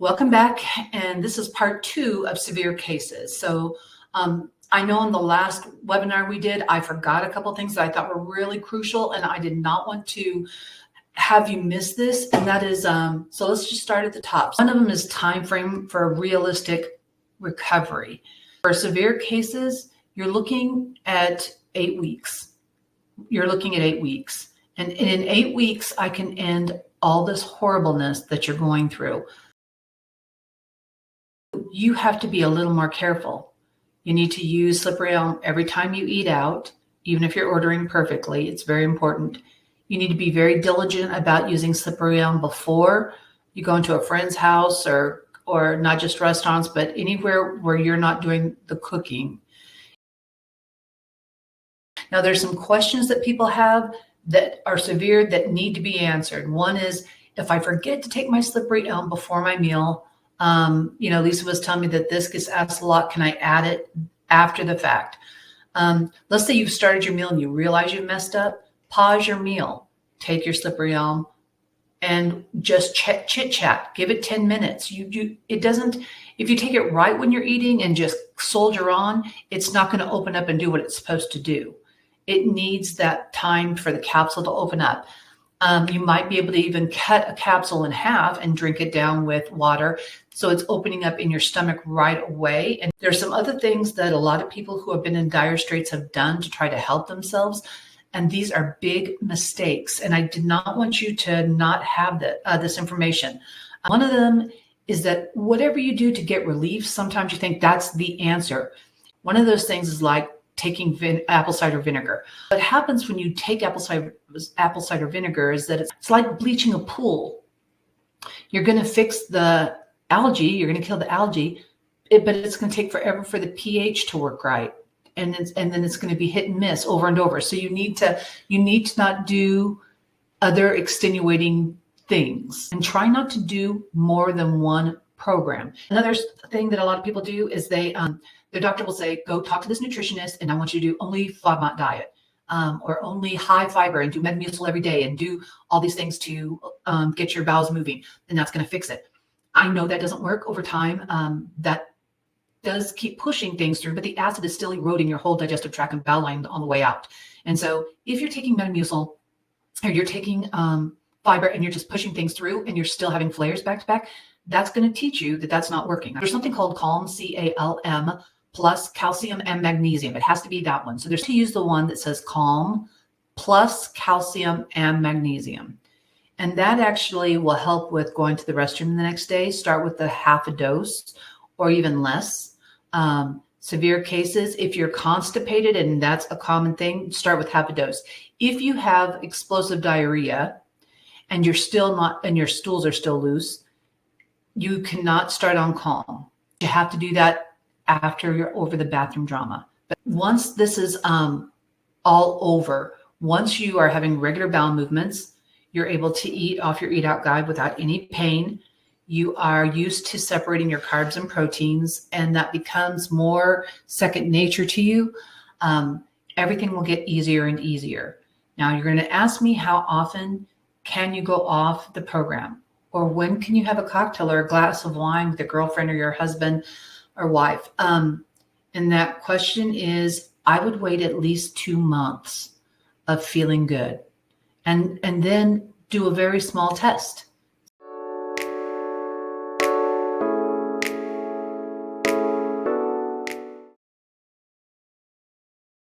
Welcome back, and this is part 2 of severe cases. So I know in the last webinar we did, I forgot a couple things that I thought were really crucial, and I did not want to have you miss this, and that is, so let's just start at the top. One of them is time frame for realistic recovery. For severe cases, you're looking at 8 weeks. You're looking at 8 weeks. And in 8 weeks, I can end all this horribleness that you're going through. You have to be a little more careful. You need to use slippery elm every time you eat out, even if you're ordering perfectly. It's very important. You need to be very diligent about using slippery elm before you go into a friend's house or not just restaurants, but anywhere where you're not doing the cooking. Now, there's some questions that people have that are severe that need to be answered. One is, if I forget to take my slippery elm before my meal, Lisa was telling me that this gets asked a lot. Can I add it after the fact? Let's say you've started your meal and you realize you've messed up. Pause your meal, take your slippery elm, and just chit chat. Give it 10 minutes. It doesn't. If you take it right when you're eating and just soldier on, it's not going to open up and do what it's supposed to do. It needs that time for the capsule to open up. You might be able to even cut a capsule in half and drink it down with water, so it's opening up in your stomach right away. And there's some other things that a lot of people who have been in dire straits have done to try to help themselves. And these are big mistakes. And I did not want you to not have this information. One of them is that whatever you do to get relief, sometimes you think that's the answer. One of those things is like taking apple cider vinegar. What happens when you take apple cider vinegar is that it's like bleaching a pool. You're going to fix the algae. You're going to kill the algae, but it's going to take forever for the pH to work right. And then it's going to be hit and miss over and over. So you need to not do other extenuating things, and try not to do more than one program. Another thing that a lot of people do is their doctor will say, go talk to this nutritionist, and I want you to do only FODMAP diet, or only high fiber, and do Metamucil every day, and do all these things to get your bowels moving, and that's going to fix it. I know that doesn't work over time. That does keep pushing things through, but the acid is still eroding your whole digestive tract and bowel line on the way out. And so if you're taking Metamucil, or you're taking fiber, and you're just pushing things through, and you're still having flares back to back, that's going to teach you that that's not working. There's something called Calm, CALM, plus calcium and magnesium. It has to be that one. So there's to use the one that says Calm plus calcium and magnesium. And that actually will help with going to the restroom the next day. Start with the half a dose or even less. Severe cases, if you're constipated, and that's a common thing, start with half a dose. If you have explosive diarrhea and you're still not, and your stools are still loose, you cannot start on Calm. You have to do that after you're over the bathroom drama. But once this is all over, once you are having regular bowel movements, you're able to eat off your eat out guide without any pain. You are used to separating your carbs and proteins, and that becomes more second nature to you. Everything will get easier and easier. Now, you're going to ask me, how often can you go off the program? Or when can you have a cocktail or a glass of wine with a girlfriend or your husband or wife? And that question is, I would wait at least 2 months of feeling good, and then do a very small test.